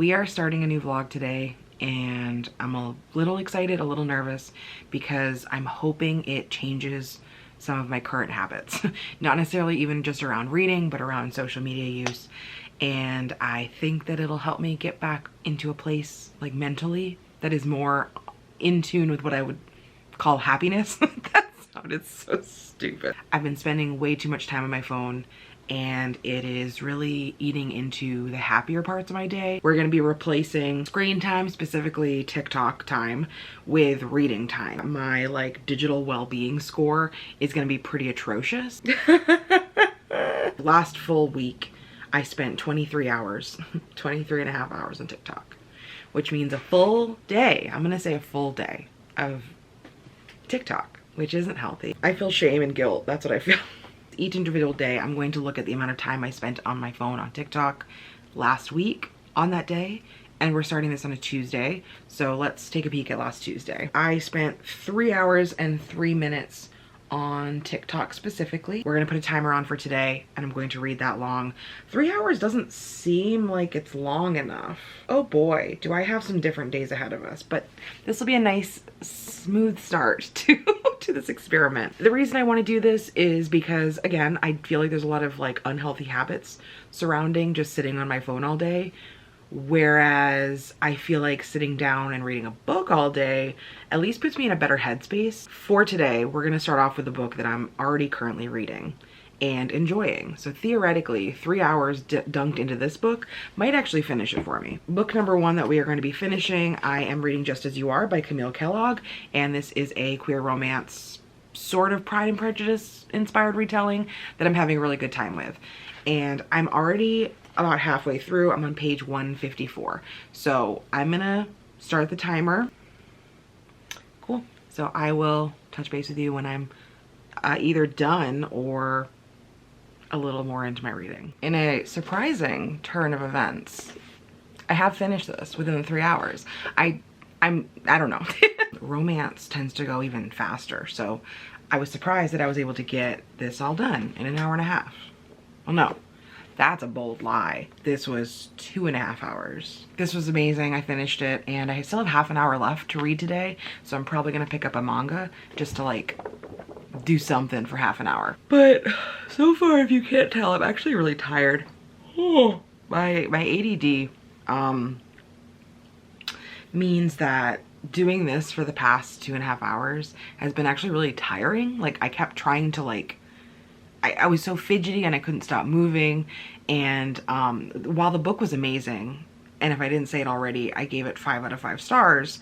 We are starting a new vlog today, and I'm a little excited, a little nervous, because I'm hoping it changes some of my current habits. Not necessarily even just around reading, but around social media use. And I think that it'll help me get back into a place, like mentally, that is more in tune with what I would call happiness. That sounded so stupid. I've been spending way too much time on my phone, and it is really eating into the happier parts of my day. We're gonna be replacing screen time, specifically TikTok time, with reading time. My like digital well-being score is gonna be pretty atrocious. Last full week, I spent 23 hours, 23 and a half hours on TikTok, which means a full day. I'm gonna say a full day of TikTok, which isn't healthy. I feel shame and guilt, that's what I feel. Each individual day, I'm going to look at the amount of time I spent on my phone on TikTok last week on that day, and we're starting this on a Tuesday, so let's take a peek at last Tuesday. I spent 3 hours and 3 minutes on TikTok specifically. We're gonna put a timer on for today, and I'm going to read that long. 3 hours doesn't seem like it's long enough. Oh boy, do I have some different days ahead of us, but this will be a nice smooth start to this experiment. The reason I want to do this is because, again, I feel like there's a lot of like unhealthy habits surrounding just sitting on my phone all day. Whereas I feel like sitting down and reading a book all day at least puts me in a better headspace. For today, we're gonna start off with a book that I'm already currently reading and enjoying. So theoretically, 3 hours dunked into this book might actually finish it for me. Book number 1 that we are going to be finishing, I am reading Just As You Are by Camille Kellogg, and this is a queer romance, sort of Pride and Prejudice inspired retelling that I'm having a really good time with. And I'm already about halfway through. I'm on page 154. So I'm gonna start the timer. Cool. So I will touch base with you when I'm either done or a little more into my reading. In a surprising turn of events, I have finished this within the 3 hours. I don't know. Romance tends to go even faster, so I was surprised that I was able to get this all done in an hour and a half. Well, no, that's a bold lie. This was 2.5 hours. This was amazing. I finished it, and I still have half an hour left to read today, so I'm probably gonna pick up a manga just to like do something for half an hour. But so far, if you can't tell, I'm actually really tired. Oh, my ADD means that doing this for the past 2.5 hours has been actually really tiring. Like, I kept trying to like, I was so fidgety and I couldn't stop moving. And while the book was amazing, and if I didn't say it already, I gave it 5 out of 5 stars.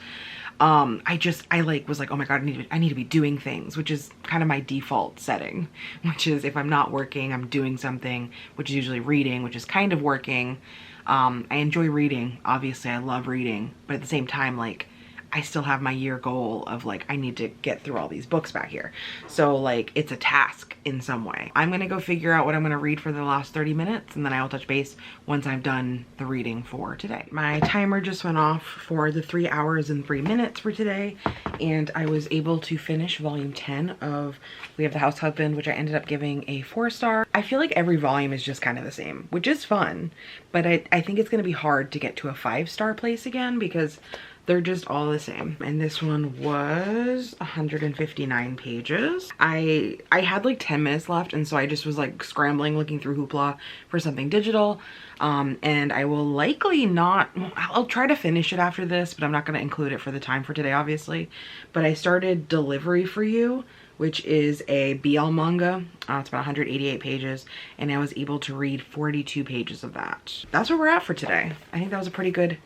I like was like, oh my God, I need to be doing things, which is kind of my default setting, which is if I'm not working, I'm doing something, which is usually reading, which is kind of working. I enjoy reading. Obviously, I love reading, but at the same time, like, I still have my year goal of like, I need to get through all these books back here. So like, it's a task in some way. I'm gonna go figure out what I'm gonna read for the last 30 minutes, and then I will touch base once I've done the reading for today. My timer just went off for the 3 hours and 3 minutes for today, and I was able to finish volume 10 of We Have the House Husband, which I ended up giving a 4-star. I feel like every volume is just kind of the same, which is fun, but I think it's gonna be hard to get to a 5-star place again because they're just all the same. And this one was 159 pages. I had like 10 minutes left, and so I just was like scrambling, looking through Hoopla for something digital. And I will likely not, I'll try to finish it after this, but I'm not gonna include it for the time for today, obviously. But I started Delivery for You, which is a BL manga. It's about 188 pages, and I was able to read 42 pages of that. That's where we're at for today. I think that was a pretty good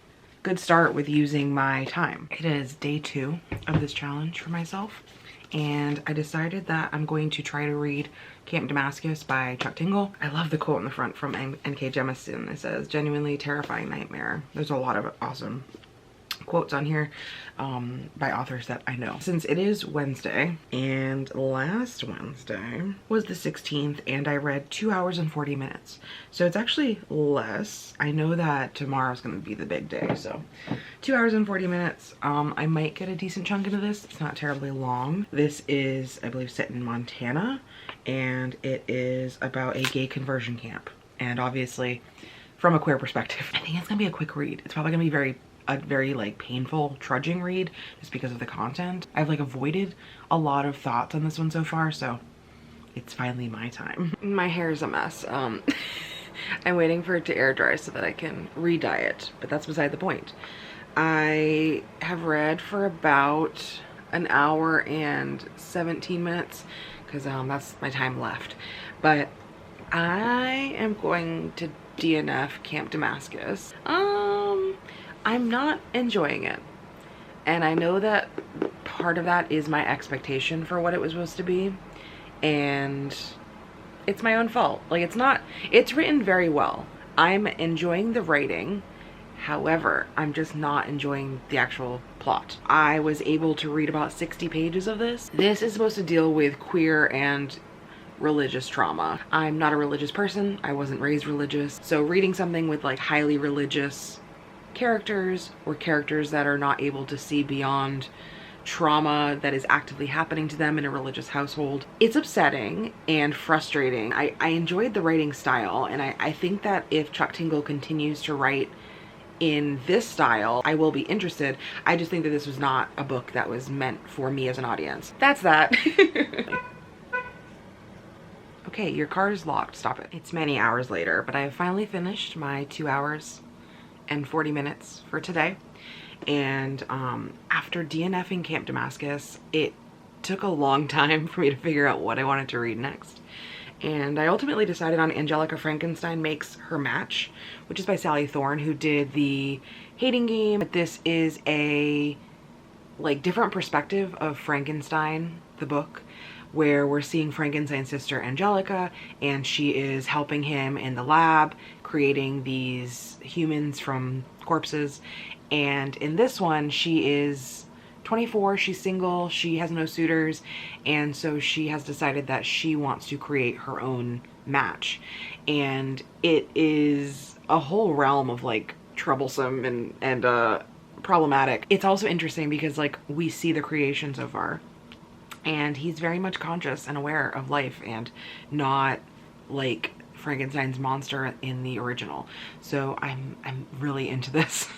start with using my time. It is day 2 of this challenge for myself, and I decided that I'm going to try to read Camp Damascus by Chuck Tingle. I love the quote in the front from N.K. Jemisin. It says, "Genuinely terrifying nightmare." There's a lot of awesome quotes on here by authors that I know. Since it is Wednesday, and last Wednesday was the 16th, and I read 2 hours and 40 minutes. So it's actually less. I know that tomorrow's gonna be the big day, so 2 hours and 40 minutes. I might get a decent chunk into this. It's not terribly long. This is, I believe, set in Montana, and it is about a gay conversion camp. And obviously, from a queer perspective. I think it's gonna be a quick read. It's probably gonna be a very like painful, trudging read just because of the content. I've like avoided a lot of thoughts on this one so far, so it's finally my time. My hair is a mess. I'm waiting for it to air dry so that I can re-dye it, but that's beside the point. I have read for about an hour and 17 minutes because that's my time left. But I am going to DNF Camp Damascus. I'm not enjoying it. And I know that part of that is my expectation for what it was supposed to be. And it's my own fault. Like, it's written very well. I'm enjoying the writing. However, I'm just not enjoying the actual plot. I was able to read about 60 pages of this. This is supposed to deal with queer and religious trauma. I'm not a religious person. I wasn't raised religious. So reading something with like highly religious characters or characters that are not able to see beyond trauma that is actively happening to them in a religious household, it's upsetting and frustrating. I enjoyed the writing style, and I think that if Chuck Tingle continues to write in this style, I will be interested. I just think that this was not a book that was meant for me as an audience. That's that. Okay, your car is locked. Stop it. It's many hours later, but I have finally finished my 2 hours and 40 minutes for today. And after DNFing Camp Damascus, it took a long time for me to figure out what I wanted to read next. And I ultimately decided on Angelica Frankenstein Makes Her Match, which is by Sally Thorne, who did the Hating Game. This is a like different perspective of Frankenstein, the book, where we're seeing Frankenstein's sister Angelica, and she is helping him in the lab creating these humans from corpses. And in this one, she is 24, she's single, she has no suitors, and so she has decided that she wants to create her own match. And it is a whole realm of like troublesome and problematic. It's also interesting because like we see the creation so far, and he's very much conscious and aware of life and not like Frankenstein's monster in the original. So I'm really into this.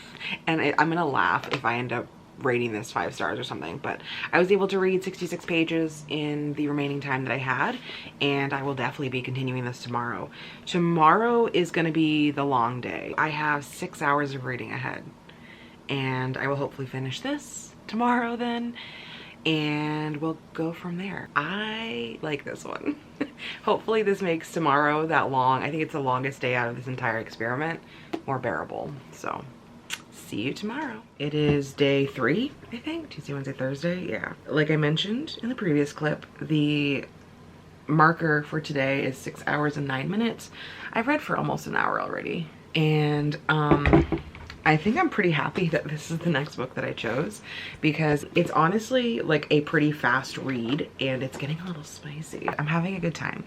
And I'm gonna laugh if I end up rating this 5 stars or something, but I was able to read 66 pages in the remaining time that I had, and I will definitely be continuing this tomorrow. Tomorrow is gonna be the long day. I have 6 hours of reading ahead, and I will hopefully finish this tomorrow then, and we'll go from there. I like this one. Hopefully this makes tomorrow that long. I think it's the longest day out of this entire experiment more bearable. So see you tomorrow. It is day 3, I think. Tuesday, Wednesday, Thursday. Yeah. Like I mentioned in the previous clip, the marker for today is 6 hours and 9 minutes. I've read for almost an hour already. And I think I'm pretty happy that this is the next book that I chose, because it's honestly like a pretty fast read and it's getting a little spicy. I'm having a good time.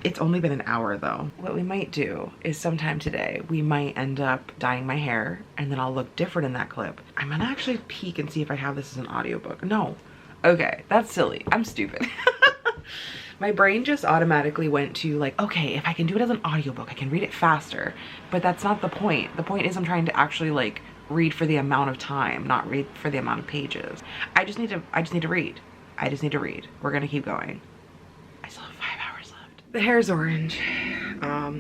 It's only been an hour though. What we might do is sometime today, we might end up dyeing my hair and then I'll look different in that clip. I'm gonna actually peek and see if I have this as an audiobook. No. Okay, that's silly. I'm stupid. My brain just automatically went to like, okay, if I can do it as an audiobook, I can read it faster. But that's not the point. The point is I'm trying to actually like read for the amount of time, not read for the amount of pages. I just need to read. I just need to read. We're gonna keep going. I still have 5 hours left. The hair's orange.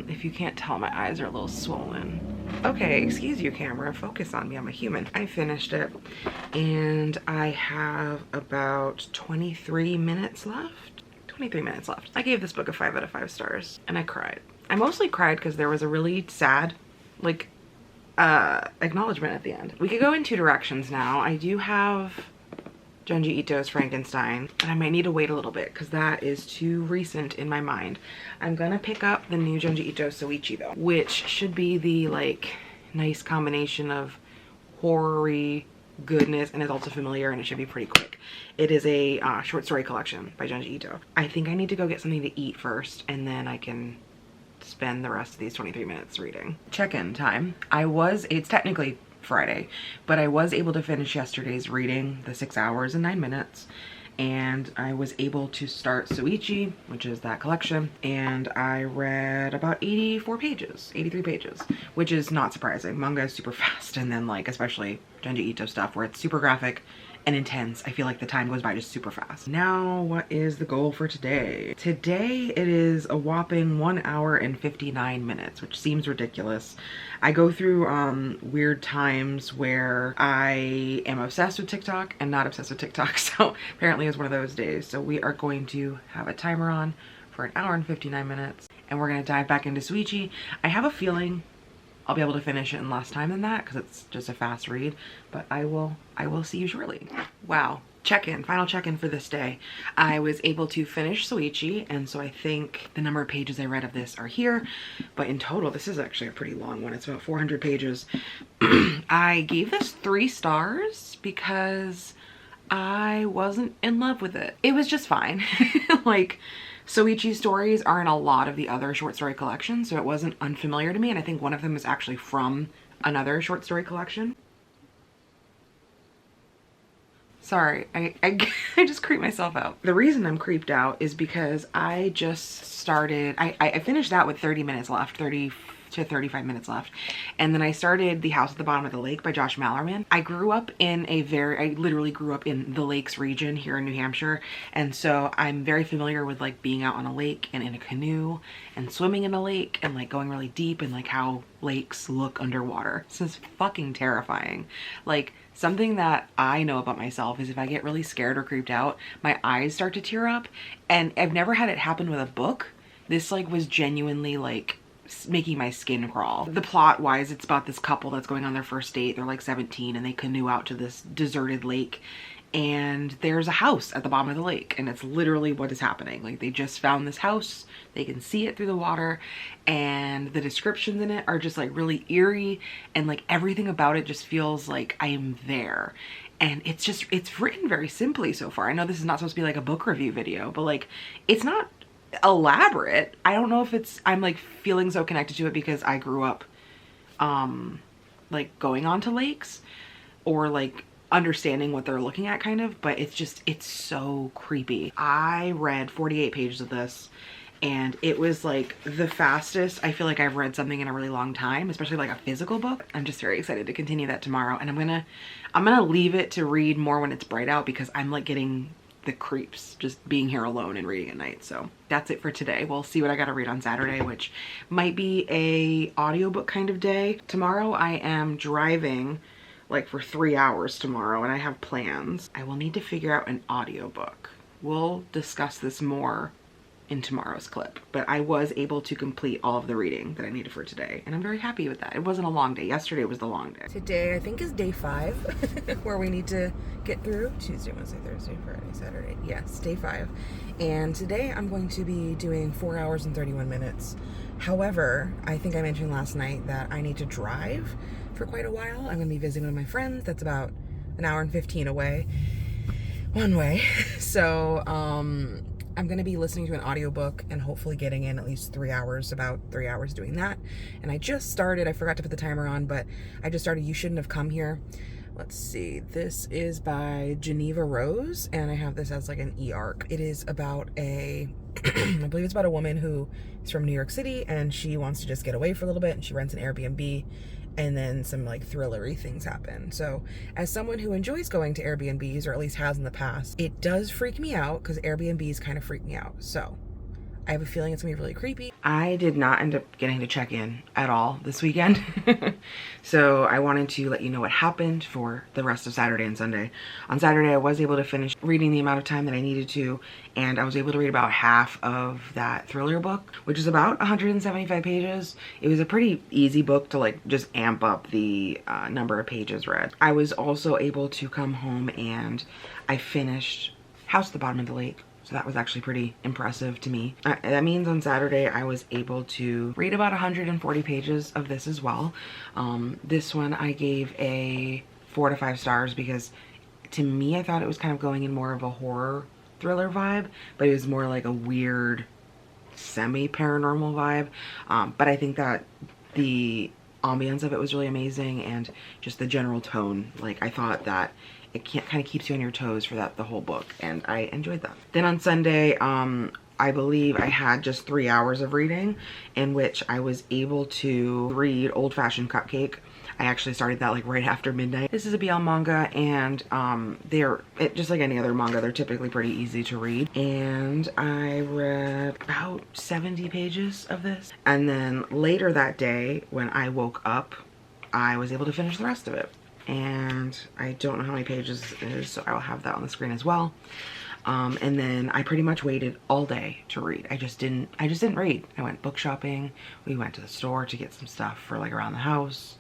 If you can't tell, my eyes are a little swollen. Okay, excuse you, camera. Focus on me. I'm a human. I finished it, and I have about 23 minutes left. 23 minutes left. I gave this book a 5 out of 5 stars, and I cried. I mostly cried because there was a really sad, like, acknowledgement at the end. We could go in 2 directions now. I do have Junji Ito's Frankenstein, but I might need to wait a little bit because that is too recent in my mind. I'm gonna pick up the new Junji Ito Soichi though, which should be the like nice combination of horror-y goodness, and it's also familiar, and it should be pretty quick. It is a short story collection by Junji Ito. I think I need to go get something to eat first, and then I can spend the rest of these 23 minutes reading. Check-in time. It's technically Friday, but I was able to finish yesterday's reading, the 6 hours and 9 minutes, and I was able to start Soichi, which is that collection, and I read about 84 pages, 83 pages, which is not surprising. Manga is super fast, and then like especially Junji Ito stuff where it's super graphic and intense, I feel like the time goes by just super fast. Now, what is the goal for today? Today it is a whopping 1 hour and 59 minutes, which seems ridiculous. I go through weird times where I am obsessed with TikTok and not obsessed with TikTok, so apparently it's one of those days. So we are going to have a timer on for 1 hour and 59 minutes, and we're gonna dive back into Soichi. I have a feeling I'll be able to finish it in less time than that because it's just a fast read, but I will see you shortly. Wow. Check-in, final check-in for this day. I was able to finish Soichi, and so I think the number of pages I read of this are here, but in total, this is actually a pretty long one. It's about 400 pages. I gave this 3 stars because I wasn't in love with it. It was just fine. Like, Soichi stories are in a lot of the other short story collections, so it wasn't unfamiliar to me, and I think one of them is actually from another short story collection. Sorry, I just creeped myself out. The reason I'm creeped out is because I just started, I finished that with 30 minutes left, 30 to 35 minutes left. And then I started The House at the Bottom of the Lake by Josh Malerman. I literally grew up in the lakes region here in New Hampshire. And so I'm very familiar with like being out on a lake and in a canoe and swimming in a lake and like going really deep and like how lakes look underwater. This is fucking terrifying. Like, something that I know about myself is if I get really scared or creeped out, my eyes start to tear up, and I've never had it happen with a book. This like was genuinely like making my skin crawl. The plot wise, it's about this couple that's going on their first date. They're like 17 and they canoe out to this deserted lake, and there's a house at the bottom of the lake, and it's literally what is happening. Like, they just found this house, they can see it through the water, and the descriptions in it are just like really eerie, and like everything about it just feels like I am there. And it's written very simply so far. I know this is not supposed to be like a book review video, but like, it's not elaborate. I don't know if I'm like feeling so connected to it because I grew up like going onto lakes or like understanding what they're looking at kind of, but it's so creepy. I read 48 pages of this, and it was like the fastest I feel like I've read something in a really long time, especially like a physical book. I'm just very excited to continue that tomorrow, and I'm gonna leave it to read more when it's bright out because I'm like getting the creeps just being here alone and reading at night. So that's it for today. We'll see what I gotta read on Saturday, which might be a audiobook kind of day. Tomorrow I am driving like for 3 hours tomorrow, and I have plans. I will need to figure out an audiobook. We'll discuss this more in tomorrow's clip, but I was able to complete all of the reading that I needed for today, and I'm very happy with that. It wasn't a long day. Yesterday was the long day. Today I think is day 5 where we need to get through Tuesday, Wednesday, Thursday, Friday, Saturday. Yes, day 5. And today I'm going to be doing 4 hours and 31 minutes. However, I think I mentioned last night that I need to drive for quite a while. I'm gonna be visiting with my friends. That's about 1 hour and 15 away one way. So I'm gonna be listening to an audiobook and hopefully getting in at least 3 hours, about 3 hours doing that. And I just started, I forgot to put the timer on, but I just started You Shouldn't Have Come Here. Let's see, this is by Geneva Rose, and I have this as like an e-arc. It is about I believe it's about a woman who is from New York City, and she wants to just get away for a little bit, and she rents an Airbnb, and then some like thrillery things happen. So as someone who enjoys going to Airbnbs, or at least has in the past, it does freak me out because Airbnbs kind of freak me out. So I have a feeling it's gonna be really creepy. I did not end up getting to check in at all this weekend. So I wanted to let you know what happened for the rest of Saturday and Sunday. On Saturday, I was able to finish reading the amount of time that I needed to, and I was able to read about half of that thriller book, which is about 175 pages. It was a pretty easy book to like just amp up the number of pages read. I was also able to come home and I finished House at the Bottom of the Lake. So that was actually pretty impressive to me. That means on Saturday I was able to read about 140 pages of this as well. This one I gave a 4 to 5 stars because to me I thought it was kind of going in more of a horror thriller vibe, but it was more like a weird semi-paranormal vibe. But I think that the ambience of it was really amazing, and just the general tone. Like, I thought that it kind of keeps you on your toes for the whole book, and I enjoyed that. Then on Sunday, I believe I had just 3 hours of reading in which I was able to read Old Fashioned Cupcake. I actually started that like right after midnight. This is a BL manga, and they're just like any other manga, they're typically pretty easy to read. And I read about 70 pages of this. And then later that day when I woke up, I was able to finish the rest of it. And I don't know how many pages it is, so I will have that on the screen as well. And then I pretty much waited all day to read. I just didn't read. I went book shopping. We went to the store to get some stuff for like around the house.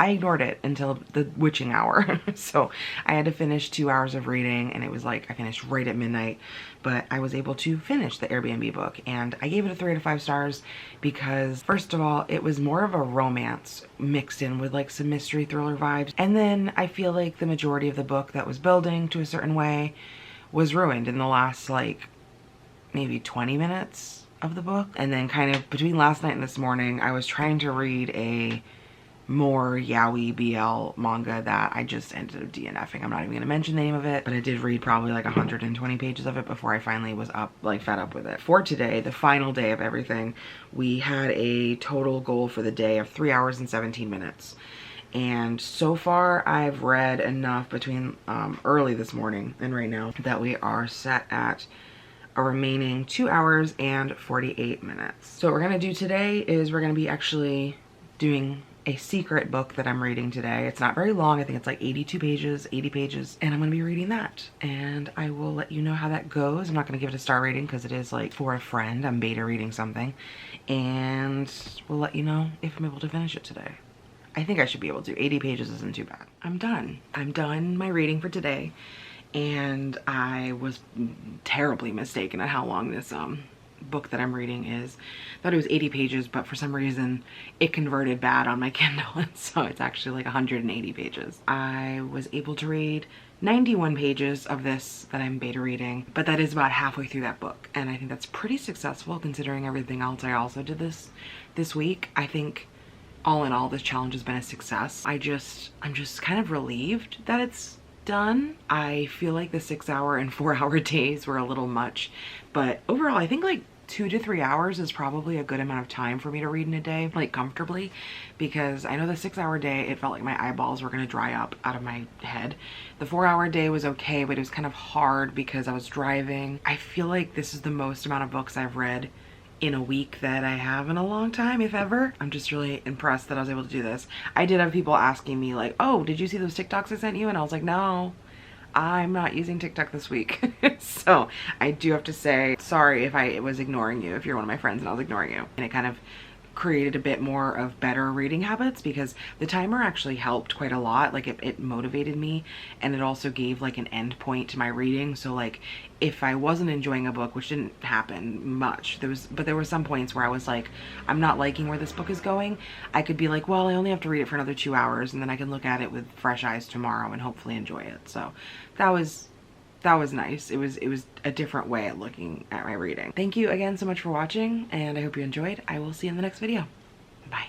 I ignored it until the witching hour. So I had to finish 2 hours of reading, and it was like I finished right at midnight, but I was able to finish the Airbnb book, and I gave it a 3 out of 5 stars because first of all, it was more of a romance mixed in with like some mystery thriller vibes. And then I feel like the majority of the book that was building to a certain way was ruined in the last like maybe 20 minutes of the book. And then kind of between last night and this morning, I was trying to read a more yaoi BL manga that I just ended up DNFing. I'm not even gonna mention the name of it, but I did read probably like 120 pages of it before I finally was fed up with it. For today, the final day of everything, we had a total goal for the day of 3 hours and 17 minutes. And so far I've read enough between early this morning and right now that we are set at a remaining 2 hours and 48 minutes. So what we're gonna do today is we're gonna be actually doing a secret book that I'm reading today. It's not very long. I think it's like 82 pages, 80 pages, and I'm gonna be reading that. And I will let you know how that goes. I'm not gonna give it a star rating because it is like for a friend. I'm beta reading something, and we'll let you know if I'm able to finish it today. I think I should be able to. 80 pages isn't too bad. I'm done. I'm done my reading for today, and I was terribly mistaken at how long this book that I'm reading is. I thought it was 80 pages, but for some reason it converted bad on my Kindle, and so it's actually like 180 pages. I was able to read 91 pages of this that I'm beta reading, but that is about halfway through that book, and I think that's pretty successful considering everything else I also did this week. I think all in all, this challenge has been a success. I'm just kind of relieved that it's done. I feel like the 6 hour and 4 hour days were a little much, but overall I think like 2 to 3 hours is probably a good amount of time for me to read in a day, like comfortably, because I know the 6 hour day, it felt like my eyeballs were gonna dry up out of my head. The 4 hour day was okay, but it was kind of hard because I was driving. I feel like this is the most amount of books I've read in a week that I have in a long time, if ever. I'm just really impressed that I was able to do this. I did have people asking me like, oh, did you see those TikToks I sent you? And I was like, no, I'm not using TikTok this week. So I do have to say, sorry if I was ignoring you, if you're one of my friends and I was ignoring you. And it kind of created a bit more of better reading habits because the timer actually helped quite a lot. Like it motivated me, and it also gave like an end point to my reading. So like if I wasn't enjoying a book, which didn't happen much, there were some points where I was like, I'm not liking where this book is going, I could be like, well, I only have to read it for another 2 hours, and then I can look at it with fresh eyes tomorrow and hopefully enjoy it. So that was nice. It was a different way at looking at my reading. Thank you again so much for watching, and I hope you enjoyed. I will see you in the next video. Bye.